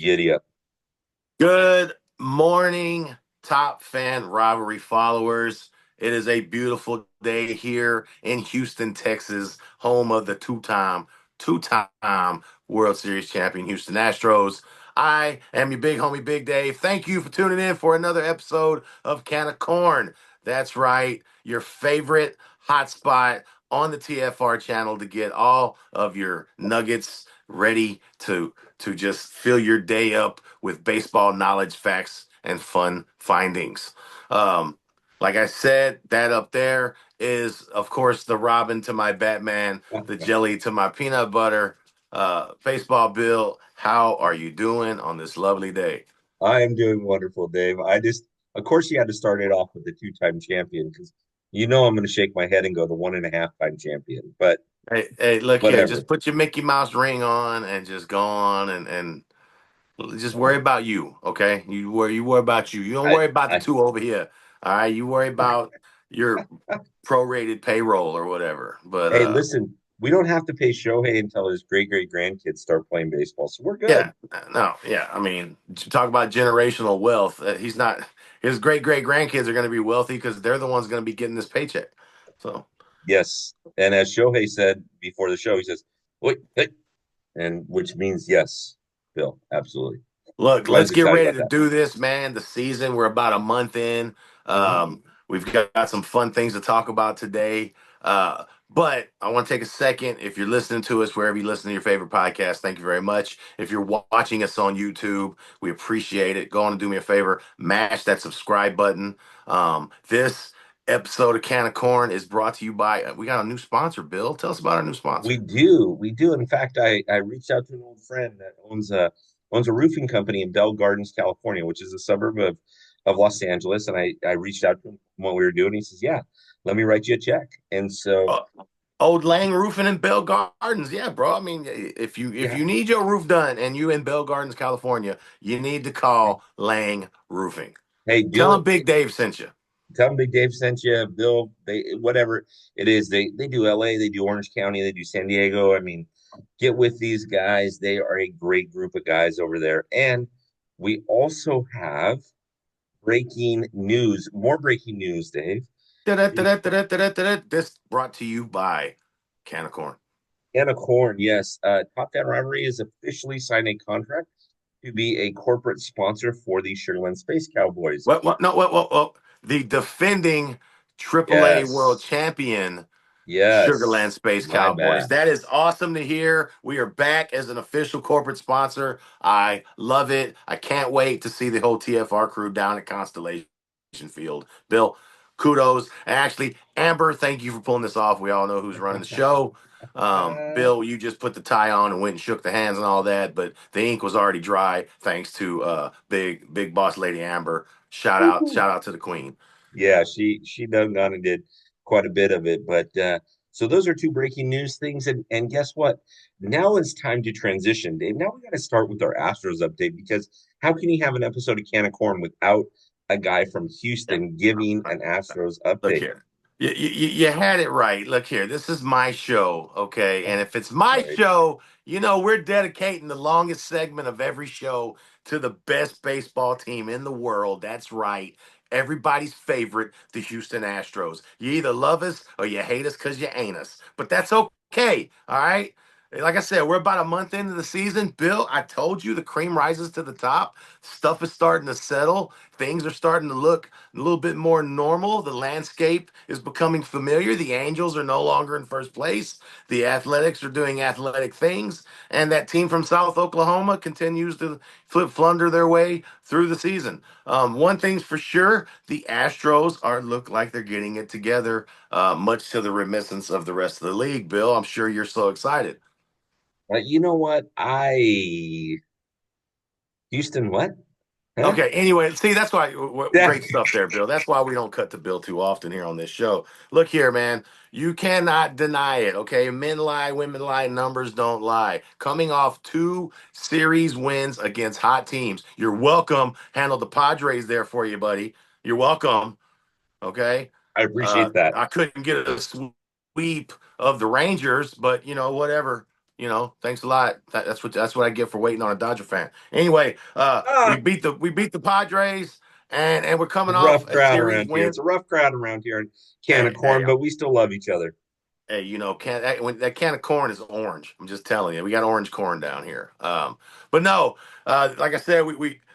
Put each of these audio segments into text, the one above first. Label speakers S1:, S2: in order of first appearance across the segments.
S1: Giddy up.
S2: Good morning, top fan rivalry followers. It is a beautiful day here in Houston, Texas, home of the two-time World Series champion Houston Astros. I am your big homie, Big Dave. Thank you for tuning in for another episode of Can of Corn. That's right, your favorite hotspot on the TFR channel to get all of your nuggets ready to just fill your day up with baseball knowledge, facts, and fun findings. Um, like I said, that up there is, of course, the Robin to my Batman, the jelly to my peanut butter. Baseball Bill, how are you doing on this lovely day?
S1: I am doing wonderful, Dave. Of course, you had to start it off with the two-time champion because I'm going to shake my head and go the 1.5 time champion. But
S2: Hey, look here.
S1: whatever.
S2: Just put your Mickey Mouse ring on and just go on and just worry about you, okay? You worry about you. You don't
S1: I,
S2: worry about the
S1: I,
S2: two over here. All right. You worry about your prorated payroll or whatever. But
S1: hey, listen, we don't have to pay Shohei until his great great grandkids start playing baseball, so we're
S2: yeah,
S1: good.
S2: no, yeah. I mean, talk about generational wealth. He's not. His great grandkids are going to be wealthy because they're the ones going to be getting this paycheck. So
S1: Yes, and as Shohei said before the show, he says, "Wait, hey," and which means yes, Bill, absolutely.
S2: look,
S1: I
S2: let's
S1: was
S2: get
S1: excited
S2: ready
S1: about
S2: to
S1: that.
S2: do this, man. The season, we're about a month in.
S1: Mhm.
S2: We've got some fun things to talk about today. But I want to take a second. If you're listening to us wherever you listen to your favorite podcast, thank you very much. If you're watching us on YouTube, we appreciate it. Go on and do me a favor, mash that subscribe button. This episode of Can of Corn is brought to you by, we got a new sponsor, Bill. Tell us about our new sponsor.
S1: We do. In fact, I reached out to an old friend that owns a roofing company in Bell Gardens, California, which is a suburb of Los Angeles. And I reached out to him what we were doing. He says, "Yeah, let me write you a check." And so,
S2: Uh, Old Lang Roofing in Bell Gardens. Yeah, bro. I mean, if
S1: yeah,
S2: you need your roof done and you in Bell Gardens, California, you need to call Lang Roofing.
S1: hey,
S2: Tell
S1: do
S2: him
S1: it.
S2: Big Dave sent you.
S1: Tell them Big Dave sent you, Bill. They whatever it is. They do LA, they do Orange County, they do San Diego. I mean, get with these guys. They are a great group of guys over there. And we also have breaking news, more breaking news, Dave.
S2: This brought to you by Can of Corn.
S1: Anna Corn, yes. Top Fan Rivalry has officially signed a contract to be a corporate sponsor for the Sugarland Space Cowboys.
S2: What? No, what? The defending AAA world
S1: Yes.
S2: champion Sugarland
S1: Yes.
S2: Space
S1: My
S2: Cowboys.
S1: bad.
S2: That is awesome to hear. We are back as an official corporate sponsor. I love it. I can't wait to see the whole TFR crew down at Constellation Field. Bill, kudos. And actually, Amber, thank you for pulling this off. We all know who's running the show. Bill, you just put the tie on and went and shook the hands and all that, but the ink was already dry thanks to big boss lady Amber. Shout out to the queen.
S1: Yeah, she done gone and did quite a bit of it. But so those are two breaking news things. And guess what? Now it's time to transition, Dave. Now we got to start with our Astros update because how can you have an episode of Can of Corn without a guy from
S2: Yeah.
S1: Houston giving an Astros
S2: Look
S1: update?
S2: here. You had it right. Look here. This is my show, okay? And if it's my
S1: Right.
S2: show, we're dedicating the longest segment of every show to the best baseball team in the world. That's right. Everybody's favorite, the Houston Astros. You either love us or you hate us because you ain't us. But that's okay. All right. Like I said, we're about a month into the season. Bill, I told you the cream rises to the top. Stuff is starting to settle. Things are starting to look a little bit more normal. The landscape is becoming familiar. The Angels are no longer in first place. The Athletics are doing athletic things. And that team from South Oklahoma continues to flunder their way through the season. One thing's for sure, the Astros are look like they're getting it together, much to the reminiscence of the rest of the league. Bill, I'm sure you're so excited.
S1: You know what? Houston, what? Huh?
S2: Okay. Anyway, see, that's why
S1: Yeah.
S2: great stuff there, Bill. That's why we don't cut the bill too often here on this show. Look here, man. You cannot deny it. Okay. Men lie, women lie, numbers don't lie. Coming off two series wins against hot teams. You're welcome. Handled the Padres there for you, buddy. You're welcome. Okay.
S1: I appreciate that.
S2: I couldn't get a sweep of the Rangers, but whatever. thanks a lot. That's what I get for waiting on a Dodger fan. Anyway, we
S1: Ah,
S2: beat the Padres, and we're coming off
S1: rough
S2: a
S1: crowd
S2: series
S1: around here.
S2: win.
S1: It's a rough crowd around here in Can of
S2: Hey,
S1: Corn,
S2: hey,
S1: but we still love each other.
S2: Hey, when that can of corn is orange. I'm just telling you, we got orange corn down here. But no, like I said,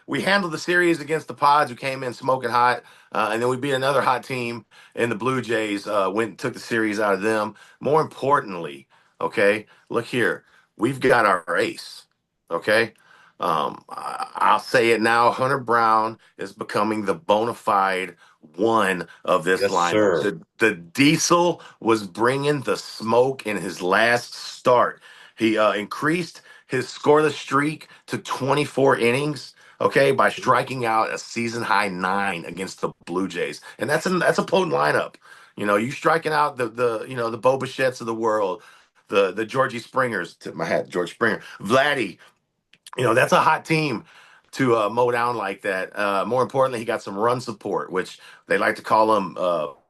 S2: we handled the series against the Pods, who came in smoking hot, and then we beat another hot team in the Blue Jays. Went and took the series out of them. More importantly, okay, look here, we've got our ace. Okay, I'll say it now. Hunter Brown is becoming the bona fide one of this
S1: Yes,
S2: lineup.
S1: sir.
S2: The Diesel was bringing the smoke in his last start. He increased his scoreless streak to 24 innings. Okay, by striking out a season high 9 against the Blue Jays, and that's a potent lineup. You striking out the Bo Bichettes of the world, the Georgie Springers. Tip my hat, George Springer, Vladdy. That's a hot team to mow down like that. More importantly, he got some run support, which they like to call him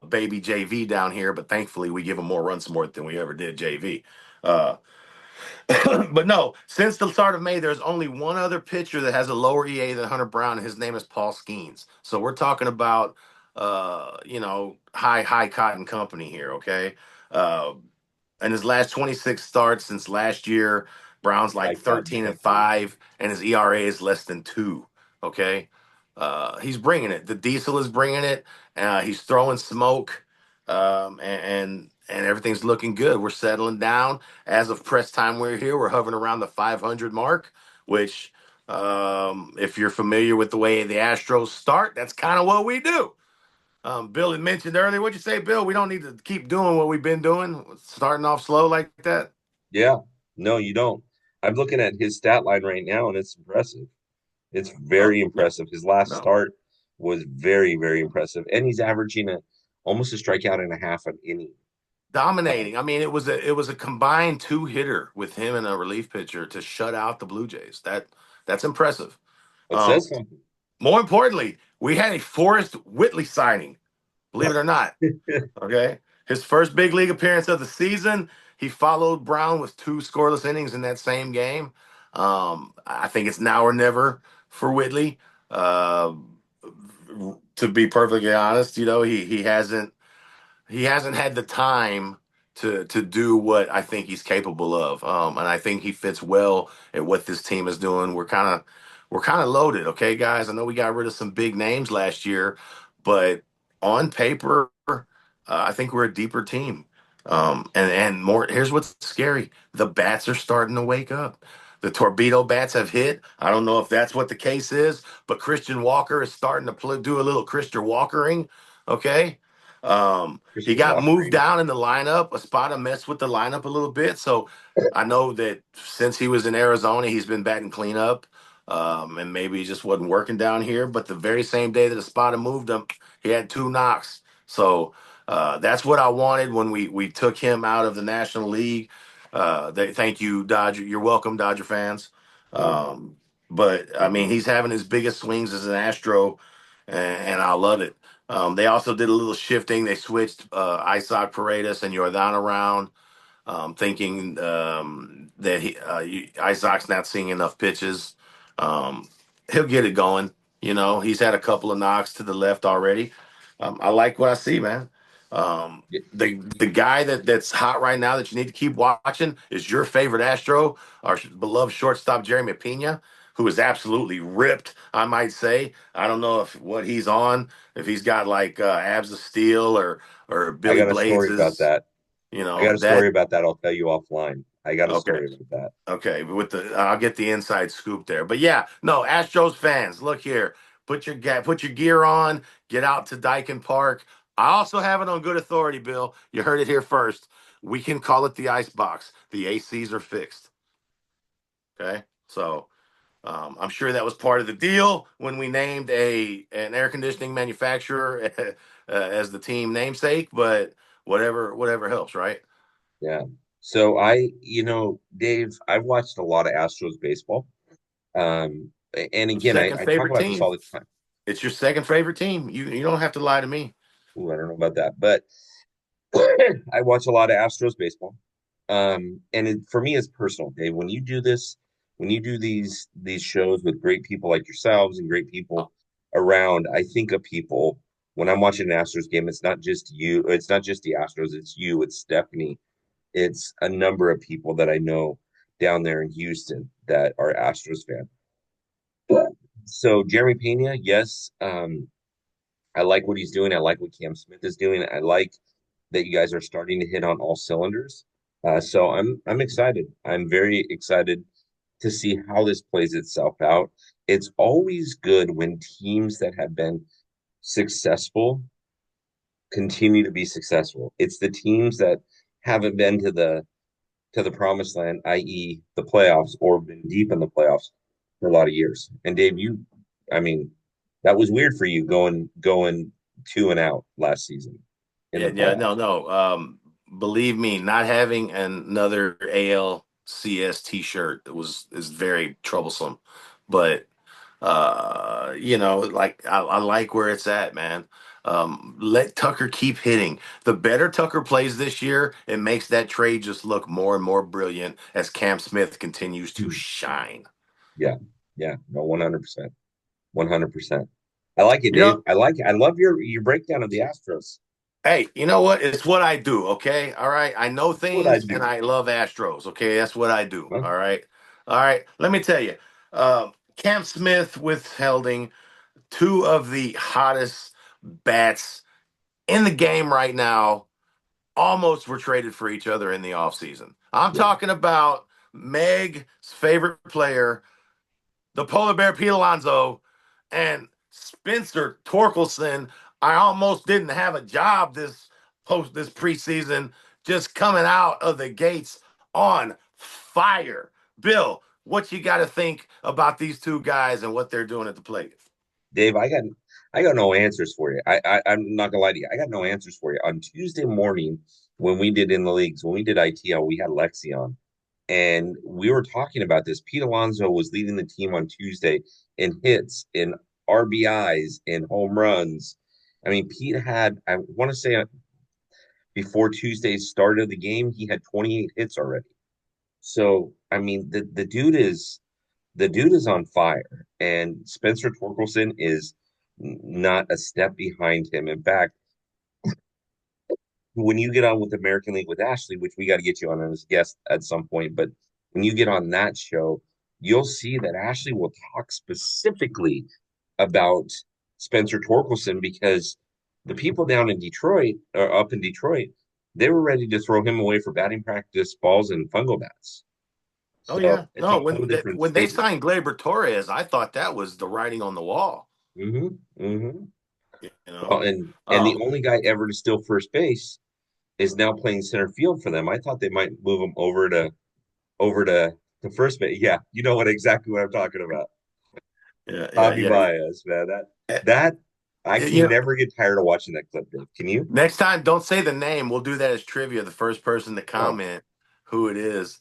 S2: baby JV down here, but thankfully we give him more run support than we ever did JV. Uh, but no, since the start of May, there's only one other pitcher that has a lower EA than Hunter Brown, and his name is Paul Skeens. So we're talking about, high cotton company here, okay? Uh, in his last 26 starts since last year, Brown's like
S1: High cotton
S2: 13 and
S1: company.
S2: 5, and his ERA is less than 2. Okay, he's bringing it. The Diesel is bringing it. He's throwing smoke, and everything's looking good. We're settling down. As of press time, we're here. We're hovering around the 500 mark, which, if you're familiar with the way the Astros start, that's kind of what we do. Bill had mentioned earlier. What'd you say, Bill? We don't need to keep doing what we've been doing, starting off slow like that.
S1: Yeah, no, you don't. I'm looking at his stat line right now, and it's impressive. It's
S2: Oh,
S1: very
S2: yeah,
S1: impressive. His last
S2: no,
S1: start was very, very impressive, and he's averaging almost a strikeout and a half an inning.
S2: dominating. I mean, it was a combined two hitter with him and a relief pitcher to shut out the Blue Jays. That's impressive.
S1: It
S2: Um,
S1: says something.
S2: More importantly, we had a Forrest Whitley signing. Believe it or not. Okay. His first big league appearance of the season. He followed Brown with two scoreless innings in that same game. I think it's now or never for Whitley. Uh, to be perfectly honest, he hasn't had the time to do what I think he's capable of. And I think he fits well at what this team is doing. We're kind of loaded, okay, guys. I know we got rid of some big names last year, but on paper, I think we're a deeper team. And more. Here's what's scary: the bats are starting to wake up. The torpedo bats have hit. I don't know if that's what the case is, but Christian Walker is starting to do a little Christian Walkering. Okay. He
S1: Christian
S2: got moved
S1: Walker.
S2: down in the lineup. Espada messed with the lineup a little bit. So I know that since he was in Arizona, he's been batting cleanup. And maybe he just wasn't working down here. But the very same day that Espada moved him, he had two knocks. So that's what I wanted when we took him out of the National League. Thank you, Dodger. You're welcome, Dodger fans.
S1: Yeah,
S2: Um, but I mean, he's having his biggest swings as an Astro, and I love it. They also did a little shifting. They switched Isaac Paredes and Jordan around, thinking that Isaac's not seeing enough pitches. He'll get it going. He's had a couple of knocks to the left already. I like what I see, man.
S1: yeah,
S2: The guy that's hot right now that you need to keep watching is your favorite Astro, our beloved shortstop Jeremy Pena, who is absolutely ripped. I might say. I don't know if what he's on, if he's got like abs of steel or
S1: I
S2: Billy
S1: got a story about
S2: Blazes.
S1: that.
S2: You
S1: I
S2: know
S1: got a story
S2: that.
S1: about that. I'll tell you offline. I got a
S2: Okay.
S1: story about that.
S2: Okay, I'll get the inside scoop there. But yeah, no, Astros fans, look here. Put your gear on, get out to Dyken Park. I also have it on good authority, Bill. You heard it here first. We can call it the ice box. The ACs are fixed. Okay? So, I'm sure that was part of the deal when we named an air conditioning manufacturer as the team namesake, but whatever helps, right?
S1: Yeah. So Dave, I've watched a lot of Astros baseball. And again, I,
S2: Second
S1: I talk
S2: favorite
S1: about this
S2: team.
S1: all the time.
S2: It's your second favorite team. You don't have to lie to me.
S1: Ooh, I don't know about that, but I watch a lot of Astros baseball. And for me, it's personal, Dave. When you do this, when you do these shows with great people like yourselves and great people around, I think of people when I'm watching an Astros game. It's not just you. It's not just the Astros. It's you. It's Stephanie. It's a number of people that I know down there in Houston that are Astros fans. So Jeremy Pena, yes, I like what he's doing. I like what Cam Smith is doing. I like that you guys are starting to hit on all cylinders. So I'm excited. I'm very excited to see how this plays itself out. It's always good when teams that have been successful continue to be successful. It's the teams that haven't been to the promised land, i.e., the playoffs, or been deep in the playoffs for a lot of years. And Dave, I mean, that was weird for you going two and out last season in
S2: Yeah,
S1: the
S2: yeah,
S1: playoffs.
S2: no, no. Believe me, not having another ALCS T-shirt is very troublesome. But like I like where it's at, man. Let Tucker keep hitting. The better Tucker plays this year, it makes that trade just look more and more brilliant as Cam Smith continues to shine.
S1: Yeah, yeah, no, 100%, 100%. I like it,
S2: You
S1: Dave.
S2: know,
S1: I like it. I love your breakdown of the Astros.
S2: hey, you know what? It's what I do, okay? All right. I know
S1: What I
S2: things and
S1: do.
S2: I love Astros, okay? That's what I do.
S1: Huh?
S2: All right. All right. Let me tell you. Cam Smith withholding two of the hottest bats in the game right now almost were traded for each other in the offseason. I'm
S1: Yeah.
S2: talking about Meg's favorite player, the polar bear Pete Alonso, and Spencer Torkelson. I almost didn't have a job this preseason, just coming out of the gates on fire. Bill, what you got to think about these two guys and what they're doing at the plate?
S1: Dave, I got no answers for you. I'm not gonna lie to you. I got no answers for you. On Tuesday morning, when we did in the leagues, when we did ITL, we had Lexi on, and we were talking about this. Pete Alonso was leading the team on Tuesday in hits, in RBIs, in home runs. I mean, Pete had, I want to say before Tuesday's start of the game, he had 28 hits already. So, I mean, the dude is on fire, and Spencer Torkelson is not a step behind him. In fact, when you get on with American League with Ashley, which we got to get you on as a guest at some point, but when you get on that show, you'll see that Ashley will talk specifically about Spencer Torkelson because the people down in Detroit or up in Detroit, they were ready to throw him away for batting practice balls and fungo bats.
S2: Oh
S1: So
S2: yeah,
S1: it's a
S2: no.
S1: whole different
S2: When they
S1: statement.
S2: signed Gleyber Torres, I thought that was the writing on the wall.
S1: Hmm. Hmm.
S2: You
S1: Well,
S2: know,
S1: and the
S2: um,
S1: only guy ever to steal first base is now playing center field for them. I thought they might move him over to first base. Yeah, you know what exactly what I'm talking about.
S2: yeah, yeah,
S1: Javi
S2: yeah.
S1: Baez, man.
S2: Uh,
S1: That I
S2: You
S1: can
S2: know,
S1: never get tired of watching that clip, Dave. Can you?
S2: next time, don't say the name. We'll do that as trivia. The first person to
S1: Oh,
S2: comment who it is,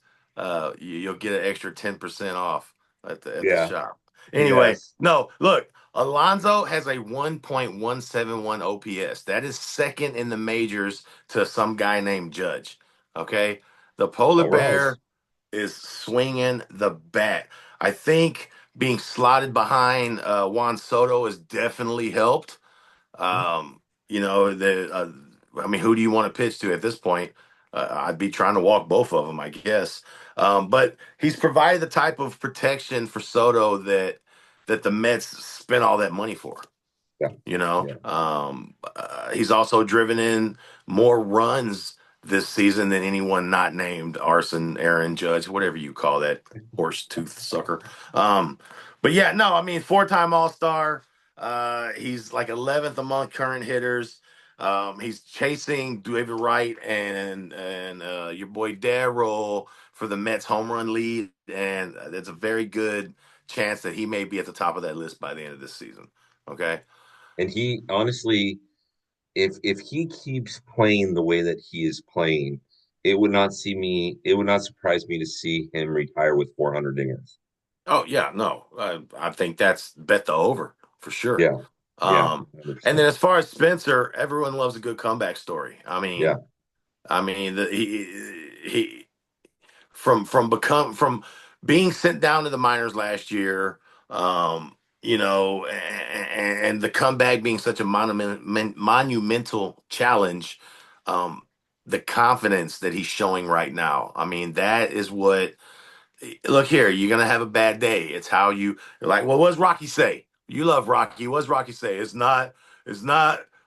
S2: you'll get an extra 10% off at the
S1: yeah.
S2: shop. Anyway,
S1: Yes.
S2: no, look, Alonzo has a 1.171 OPS. That is second in the majors to some guy named Judge. Okay, the polar
S1: All right.
S2: bear is swinging the bat. I think being slotted behind Juan Soto has definitely helped. Um, I mean, who do you want to pitch to at this point? I'd be trying to walk both of them, I guess. But he's provided the type of protection for Soto that the Mets spent all that money for.
S1: Yeah. Yeah.
S2: He's also driven in more runs this season than anyone not named Arson, Aaron Judge, whatever you call that horse tooth sucker. Um, but yeah, no, I mean, four-time All Star. He's like 11th among current hitters. He's chasing David Wright and your boy Darryl for the Mets home run lead, and there's a very good chance that he may be at the top of that list by the end of this season. Okay.
S1: And he honestly, if he keeps playing the way that he is playing, it would not surprise me to see him retire with 400 dingers.
S2: Oh yeah, no, I think that's bet the over for sure.
S1: Yeah. Yeah.
S2: Um, and then
S1: 100%.
S2: as far as Spencer, everyone loves a good comeback story. I
S1: Yeah.
S2: mean, I mean, from being sent down to the minors last year, and the comeback being such a monumental challenge, um, the confidence that he's showing right now. I mean, that is what. Look here, you're gonna have a bad day. It's how you're like. Well, what's Rocky say? You love Rocky. What's Rocky say? It's not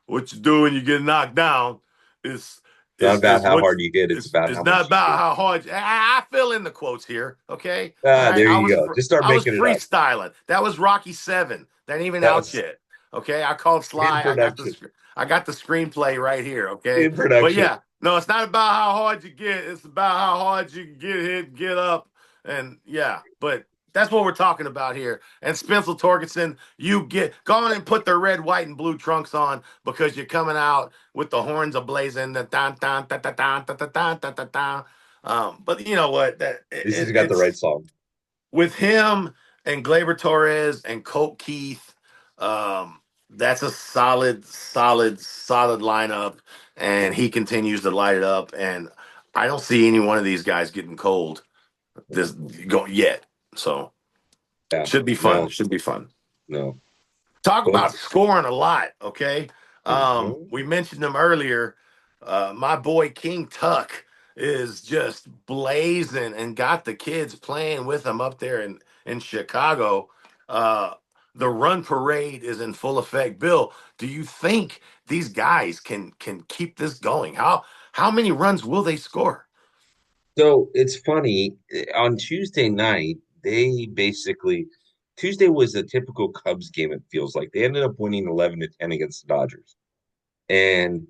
S2: what you do when you get knocked down. It's
S1: Not
S2: it's
S1: about
S2: it's
S1: how
S2: what
S1: hard you get, it's about
S2: it's
S1: how
S2: not
S1: much you
S2: about
S1: give.
S2: how hard. I fill in the quotes here. Okay, all
S1: Ah,
S2: right.
S1: there you go. Just start
S2: I was
S1: making it up.
S2: freestyling. That was Rocky 7. That ain't even
S1: That
S2: out
S1: was
S2: yet. Okay, I called
S1: in
S2: Sly.
S1: production.
S2: I got the screenplay right here. Okay,
S1: In
S2: but
S1: production.
S2: yeah, no, it's not about how hard you get. It's about how hard you can get hit, get up, and yeah. But that's what we're talking about here. And Spencer Torkelson, you get go on and put the red, white, and blue trunks on because you're coming out with the horns ablazing. The dan dan da da dan da da dan da da dan. But you know what?
S1: This has got the right
S2: It's
S1: song.
S2: with him and Glaber Torres and Colt Keith. That's a solid lineup, and he continues to light it up. And I don't see any one of these guys getting cold this go yet. So
S1: Yeah.
S2: should be fun.
S1: No,
S2: Should be fun.
S1: no.
S2: Talk
S1: Well,
S2: about scoring a lot. Okay,
S1: mhm.
S2: we mentioned him earlier. My boy King Tuck is just blazing and got the kids playing with him up there in Chicago. Uh, the run parade is in full effect. Bill, do you think these guys can keep this going? How many runs will they score?
S1: So it's funny. On Tuesday night, they basically Tuesday was a typical Cubs game, it feels like. They ended up winning 11-10 against the Dodgers. And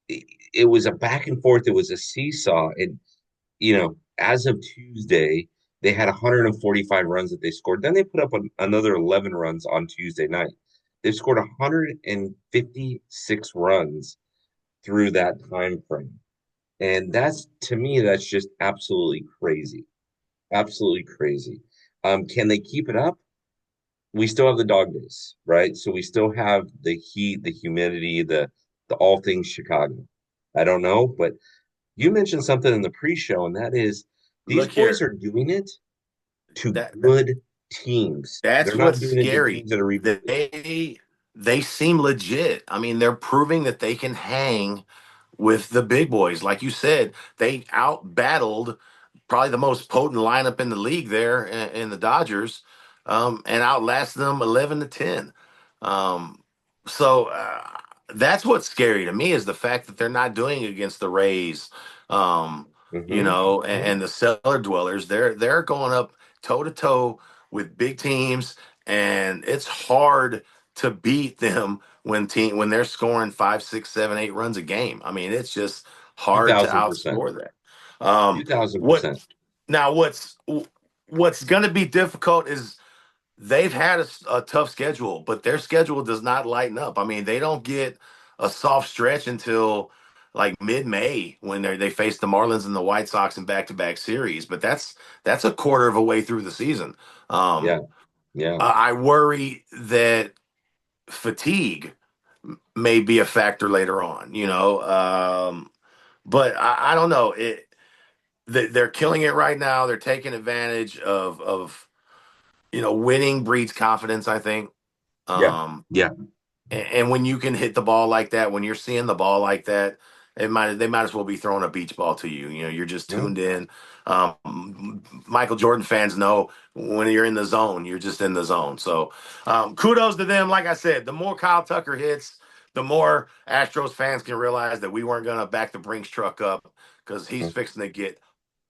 S1: it was a back and forth, it was a seesaw. And as of Tuesday, they had 145 runs that they scored. Then they put up another 11 runs on Tuesday night. They've scored 156 runs through that time frame. And that's to me, that's just absolutely crazy. Absolutely crazy. Can they keep it up? We still have the dog days, right? So we still have the heat, the humidity, the all things Chicago. I don't know, but you mentioned something in the pre-show, and that is these
S2: Look
S1: boys
S2: here.
S1: are doing it to
S2: That
S1: good teams. They're
S2: That's
S1: not
S2: what's
S1: doing it to
S2: scary.
S1: teams that are rebuilding.
S2: They seem legit. I mean, they're proving that they can hang with the big boys. Like you said, they out battled probably the most potent lineup in the league there in the Dodgers, and outlasted them 11-10. Um, so that's what's scary to me is the fact that they're not doing it against the Rays, um,
S1: Hmm.
S2: and the cellar dwellers. They're going up toe to toe with big teams, and it's hard to beat them when they're scoring 5, 6, 7, 8 runs a game. I mean, it's just hard to
S1: 2,000%.
S2: outscore that. Um, what
S1: 2,000%.
S2: now? What's going to be difficult is they've had a tough schedule, but their schedule does not lighten up. I mean, they don't get a soft stretch until like mid-May when they face the Marlins and the White Sox in back-to-back series. But that's a quarter of a way through the season.
S1: Yeah.
S2: Um,
S1: Yeah.
S2: I worry that fatigue may be a factor later on. But I don't know. They're killing it right now. They're taking advantage of winning breeds confidence. I think.
S1: Yeah.
S2: Um,
S1: Yeah.
S2: and when you can hit the ball like that, when you're seeing the ball like that, they might as well be throwing a beach ball to you. You're just
S1: Yeah.
S2: tuned in. Michael Jordan fans know when you're in the zone, you're just in the zone. So kudos to them. Like I said, the more Kyle Tucker hits, the more Astros fans can realize that we weren't going to back the Brinks truck up because he's fixing to get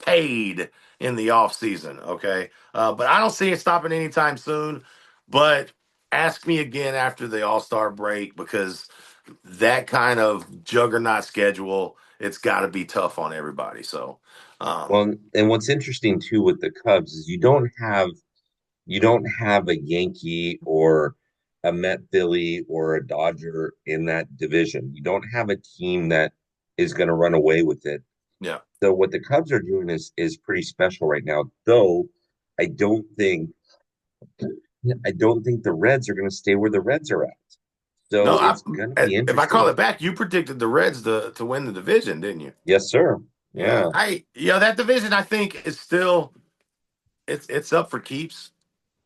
S2: paid in the off season. Okay, but I don't see it stopping anytime soon. But ask me again after the All Star break because that kind of juggernaut schedule, it's got to be tough on everybody. So, um,
S1: Well, and what's interesting too with the Cubs is you don't have a Yankee or a Met Philly or a Dodger in that division. You don't have a team that is going to run away with it.
S2: yeah,
S1: So what the Cubs are doing is pretty special right now. Though I don't think I don't think the Reds are going to stay where the Reds are at.
S2: no,
S1: So it's going to be
S2: if I call
S1: interesting.
S2: it back, you predicted the Reds to win the division, didn't you?
S1: Yes, sir.
S2: Yeah,
S1: Yeah.
S2: that division I think is still it's up for keeps.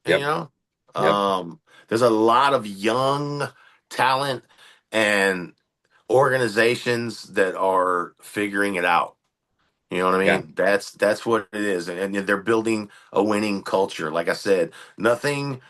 S2: You
S1: Yep.
S2: know,
S1: Yep.
S2: um, there's a lot of young talent and organizations that are figuring it out. You know what I
S1: Yeah.
S2: mean? That's what it is, and they're building a winning culture. Like I said, nothing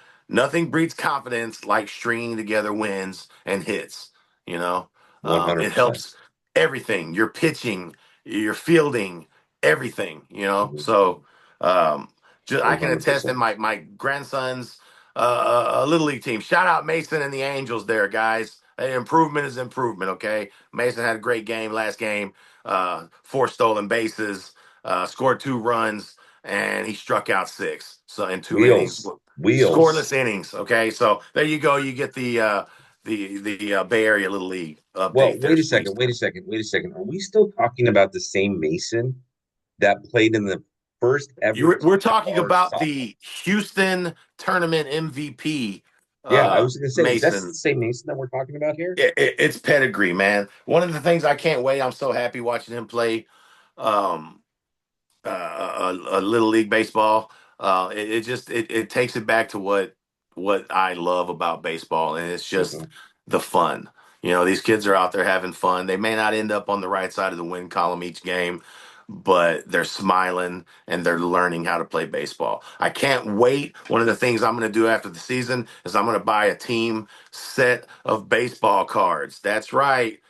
S2: breeds confidence like stringing together wins and hits. You know, it
S1: 100%.
S2: helps everything. Your pitching, your fielding, everything. You know,
S1: Mhm.
S2: so um, just I can attest in
S1: 100%.
S2: my grandson's little league team. Shout out Mason and the Angels there, guys. Hey, improvement is improvement. Okay, Mason had a great game last game, 4 stolen bases, scored 2 runs, and he struck out 6. So in 2 innings,
S1: Wheels. Wheels.
S2: scoreless innings. Okay, so there you go. You get the Bay Area Little League
S1: Well,
S2: update there,
S1: wait a second. Wait
S2: Speedster.
S1: a second. Wait a second. Are we still talking about the same Mason that played in the first ever
S2: We're
S1: Top
S2: talking
S1: R
S2: about
S1: softball?
S2: the Houston tournament MVP,
S1: Yeah, I was going to say, that's the
S2: Mason.
S1: same Mason that we're talking about here.
S2: It's pedigree, man. One of the things I can't wait. I'm so happy watching him play. Um, a little league baseball. It takes it back to what I love about baseball, and it's just
S1: Mhm.
S2: the fun. These kids are out there having fun. They may not end up on the right side of the win column each game, but they're smiling and they're learning how to play baseball. I can't wait. One of the things I'm going to do after the season is I'm going to buy a team set of baseball cards. That's right.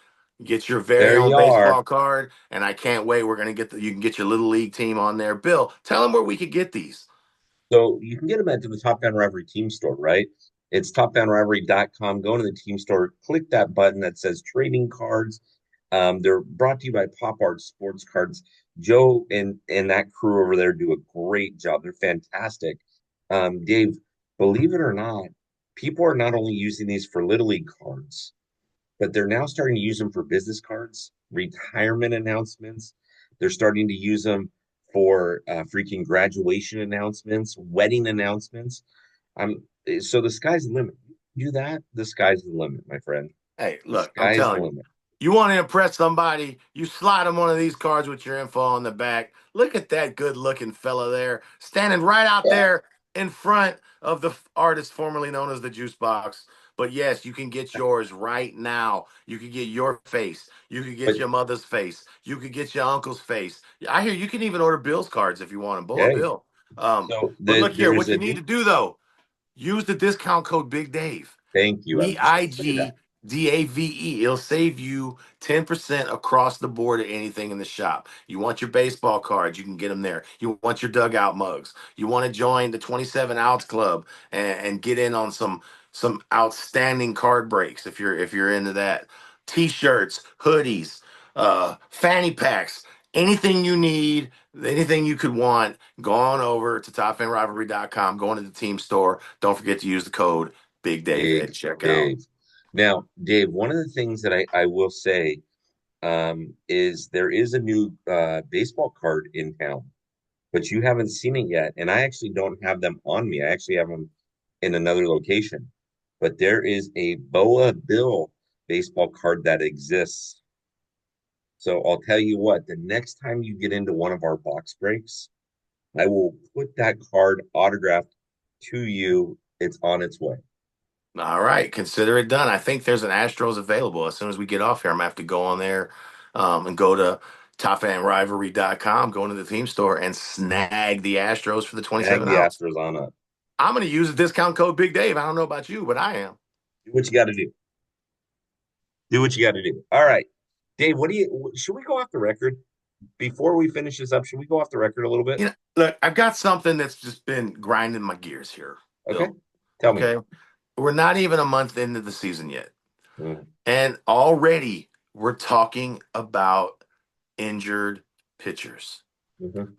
S2: Get your very
S1: There
S2: own
S1: you are.
S2: baseball card, and I can't wait. We're gonna you can get your little league team on there. Bill, tell them where we could get these.
S1: So you can get them at the Top Down Rivalry team store, right? It's topdownrivalry.com. Go into the team store, click that button that says trading cards. They're brought to you by Pop Art Sports Cards. Joe and that crew over there do a great job. They're fantastic. Dave, believe it or not, people are not only using these for Little League cards, but they're now starting to use them for business cards, retirement announcements. They're starting to use them for freaking graduation announcements, wedding announcements. So the sky's the limit. Do that, the sky's the limit, my friend.
S2: Hey,
S1: The
S2: look, I'm
S1: sky's the
S2: telling you,
S1: limit.
S2: you want to impress somebody, you slide them one of these cards with your info on the back. Look at that good looking fella there, standing right out
S1: Yeah.
S2: there in front of the artist formerly known as the Juice Box. But yes, you can get yours right now. You can get your face. You can get
S1: But
S2: your mother's face. You can get your uncle's face. I hear you can even order Bill's cards if you want them.
S1: hey,
S2: Bill.
S1: so
S2: But look here,
S1: there's
S2: what
S1: a
S2: you need
S1: new
S2: to do though, use the discount code Big Dave.
S1: thank you. I was just gonna say that.
S2: BIGDAVE. It'll save you 10% across the board at anything in the shop. You want your baseball cards, you can get them there. You want your dugout mugs. You want to join the 27 Outs Club and get in on some outstanding card breaks if you're into that. T-shirts, hoodies, fanny packs, anything you need, anything you could want, go on over to topfanrivalry.com, go into the team store. Don't forget to use the code Big Dave at
S1: Big
S2: checkout.
S1: Dave. Now, Dave, one of the things that I will say is there is a new baseball card in town, but you haven't seen it yet. And I actually don't have them on me. I actually have them in another location. But there is a Boa Bill baseball card that exists. So I'll tell you what, the next time you get into one of our box breaks, I will put that card autographed to you. It's on its way.
S2: All right, consider it done. I think there's an Astros available. As soon as we get off here, I'm gonna have to go on there and go to topfanrivalry.com, go into the team store and snag the Astros for the
S1: Tag
S2: 27
S1: the
S2: outs.
S1: Astros on up.
S2: I'm gonna use the discount code Big Dave. I don't know about you, but I am.
S1: Do what you got to do. Do what you got to do. All right. Dave, should we go off the record before we finish this up? Should we go off the record a little bit?
S2: Look, I've got something that's just been grinding my gears here,
S1: Okay.
S2: Bill.
S1: Tell me.
S2: Okay. We're not even a month into the season yet.
S1: Mm-hmm.
S2: And already we're talking about injured pitchers,
S1: Mm-hmm.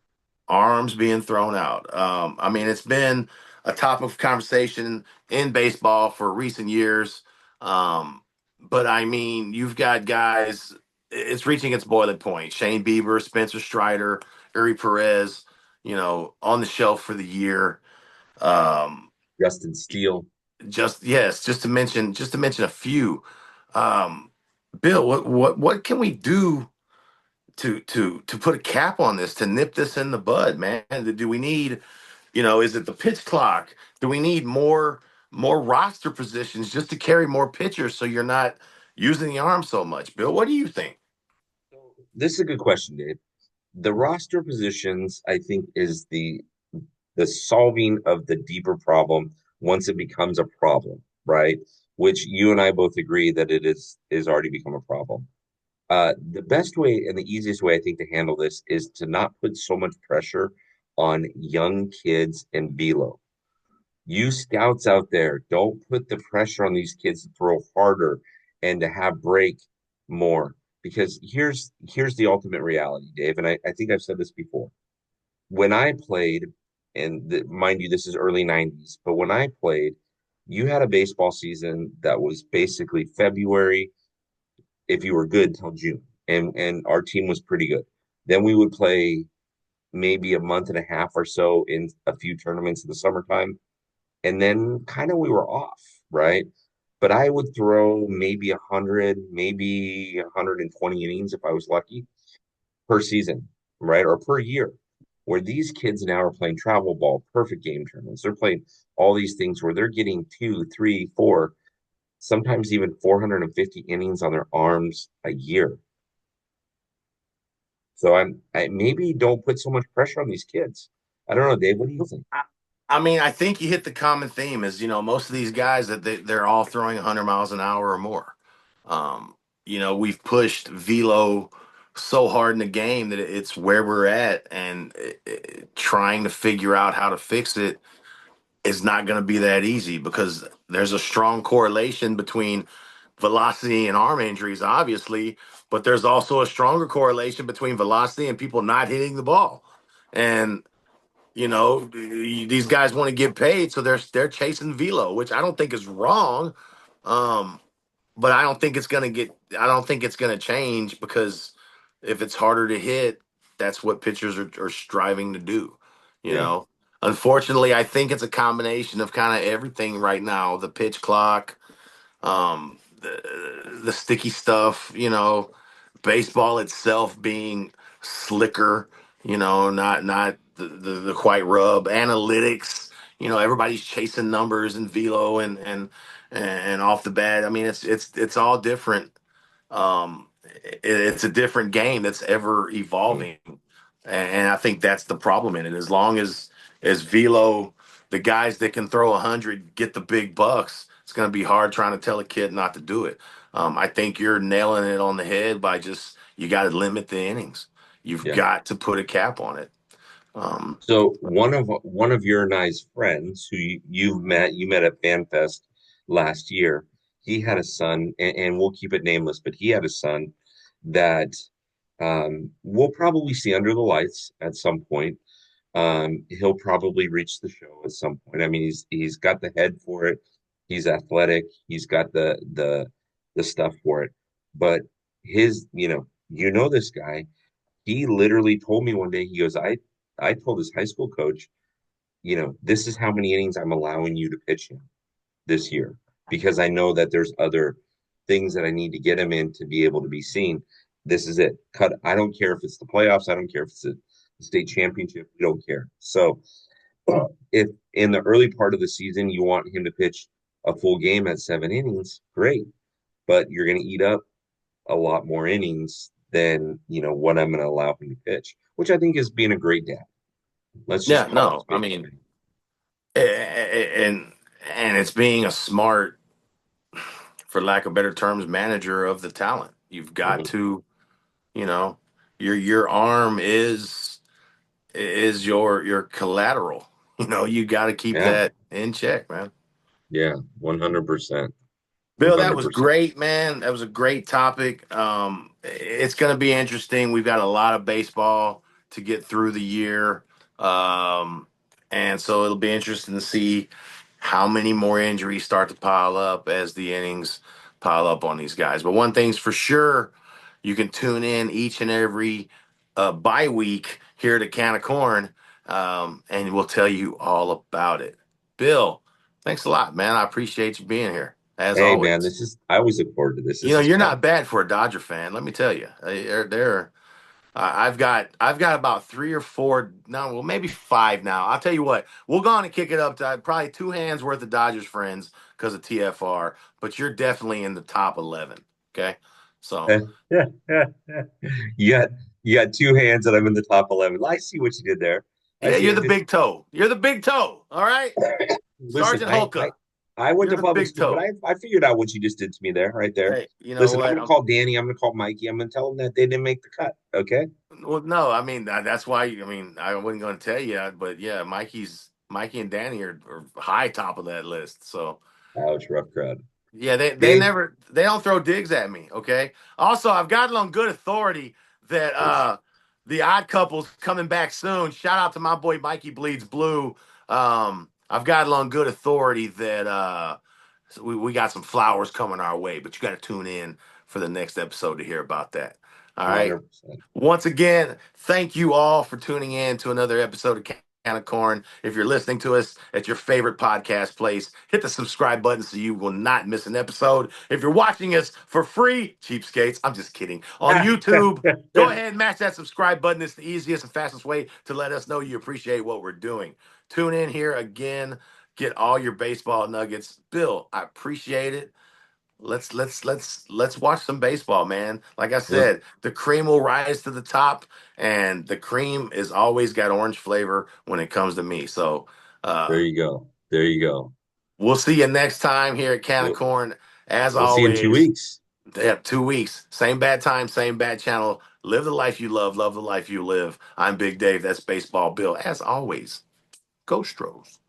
S2: arms being thrown out. I mean, it's been a topic of conversation in baseball for recent years. But I mean, you've got guys, it's reaching its boiling point. Shane Bieber, Spencer Strider, Uri Perez, on the shelf for the year. Um,
S1: Justin Steele.
S2: yes, just to mention a few. Um, Bill, what can we do to put a cap on this, to nip this in the bud, man? Do we need, is it the pitch clock? Do we need more roster positions just to carry more pitchers so you're not using the arm so much? Bill, what do you think?
S1: So this is a good question, Dave. The roster positions, I think, is the solving of the deeper problem once it becomes a problem, right? Which you and I both agree that it is already become a problem. The best way and the easiest way I think to handle this is to not put so much pressure on young kids and velo. You scouts out there, don't put the pressure on these kids to throw harder and to have break more. Because here's the ultimate reality, Dave, and I think I've said this before. When I played, and mind you, this is early 90s, but when I played, you had a baseball season that was basically February if you were good till June. And our team was pretty good. Then we would play maybe a month and a half or so in a few tournaments in the summertime. And then kind of we were off, right? But I would throw maybe 100, maybe 120 innings if I was lucky per season, right? Or per year. Where these kids now are playing travel ball, perfect game tournaments. They're playing all these things where they're getting two, three, four, sometimes even 450 innings on their arms a year. So I maybe don't put so much pressure on these kids. I don't know, Dave. What do you think?
S2: I, I mean, I think you hit the common theme is, most of these guys that they're all throwing 100 miles an hour or more. Um, we've pushed velo so hard in the game that it's where we're at, and trying to figure out how to fix it is not going to be that easy because there's a strong correlation between velocity and arm injuries, obviously, but there's also a stronger correlation between velocity and people not hitting the ball. And these guys want to get paid, so they're chasing velo, which I don't think is wrong. Um, but I don't think it's gonna change because if it's harder to hit, that's what pitchers are striving to do. You
S1: Yeah,
S2: know, Unfortunately, I think it's a combination of kind of everything right now: the pitch clock, the sticky stuff, baseball itself being slicker, not the quite rub, analytics, everybody's chasing numbers and velo and off the bat. I mean, it's all different. It's a different game that's ever
S1: yeah,
S2: evolving, and I think that's the problem in it. As long as velo, the guys that can throw 100 get the big bucks, it's going to be hard trying to tell a kid not to do it. I think you're nailing it on the head by just you got to limit the innings. You've
S1: yeah.
S2: got to put a cap on it. Um,
S1: So one of your nice friends who you met at FanFest last year, he had a son, and we'll keep it nameless, but he had a son that we'll probably see under the lights at some point. He'll probably reach the show at some point. I mean, he's got the head for it. He's athletic. He's got the stuff for it. But this guy. He literally told me one day. He goes, I told his high school coach, this is how many innings I'm allowing you to pitch him this year because I know that there's other things that I need to get him in to be able to be seen. This is it. Cut. I don't care if it's the playoffs. I don't care if it's a state championship. We don't care. So if in the early part of the season you want him to pitch a full game at 7 innings, great. But you're going to eat up a lot more innings than what I'm going to allow him to pitch, which I think is being a great dad. Let's just
S2: yeah,
S1: call it a
S2: no, I
S1: spade.
S2: mean, and it's being a smart, for lack of better terms, manager of the talent. You've got
S1: Mhm.
S2: to, you know, your arm is your collateral. You got to keep
S1: Yeah,
S2: that in check, man.
S1: yeah, 100%,
S2: Bill, that was
S1: 100%.
S2: great, man. That was a great topic. It's going to be interesting. We've got a lot of baseball to get through the year. Um, and so it'll be interesting to see how many more injuries start to pile up as the innings pile up on these guys. But one thing's for sure, you can tune in each and every bye week here to Can of Corn, and we'll tell you all about it. Bill, thanks a lot, man. I appreciate you being here, as
S1: Hey, man,
S2: always.
S1: I always look forward to this. This is
S2: You're
S1: fun.
S2: not bad for a Dodger fan, let me tell you. They're I've got about three or four, no, well maybe five now. I'll tell you what, we'll go on and kick it up to probably two hands worth of Dodgers friends because of TFR, but you're definitely in the top 11. Okay, so
S1: You got you got two hands and I'm in the top 11. I see what you did there. I
S2: yeah,
S1: see
S2: you're
S1: it.
S2: the
S1: Just
S2: big toe. You're the big toe. All right,
S1: listen,
S2: Sergeant Holka,
S1: I went
S2: you're
S1: to
S2: the
S1: public
S2: big
S1: school, but
S2: toe.
S1: I figured out what you just did to me there, right there.
S2: Hey, you know
S1: Listen, I'm
S2: what?
S1: gonna call Danny, I'm gonna call Mikey, I'm gonna tell them that they didn't make the cut. Okay.
S2: Well, no, I mean that's why. I mean, I wasn't going to tell you, but yeah, Mikey and Danny are high top of that list. So
S1: Ouch, rough crowd.
S2: yeah, they
S1: Dave,
S2: never they don't throw digs at me. Okay. Also, I've gotten on good authority that the Odd Couple's coming back soon. Shout out to my boy Mikey Bleeds Blue. I've gotten on good authority that so we got some flowers coming our way, but you got to tune in for the next episode to hear about that. All right.
S1: 100%.
S2: Once again, thank you all for tuning in to another episode of Can of Corn. If you're listening to us at your favorite podcast place, hit the subscribe button so you will not miss an episode. If you're watching us for free, cheapskates, I'm just kidding, on YouTube, go ahead and mash that subscribe button. It's the easiest and fastest way to let us know you appreciate what we're doing. Tune in here again, get all your baseball nuggets. Bill, I appreciate it. Let's watch some baseball, man. Like I
S1: Well,
S2: said, the cream will rise to the top, and the cream is always got orange flavor when it comes to me. So
S1: there
S2: uh
S1: you go. There you go.
S2: we'll see you next time here at Can of
S1: We'll,
S2: Corn. As
S1: we'll see you in two
S2: always,
S1: weeks.
S2: they have 2 weeks. Same bad time, same bad channel. Live the life you love the life you live. I'm Big Dave. That's Baseball Bill. As always, go Stros.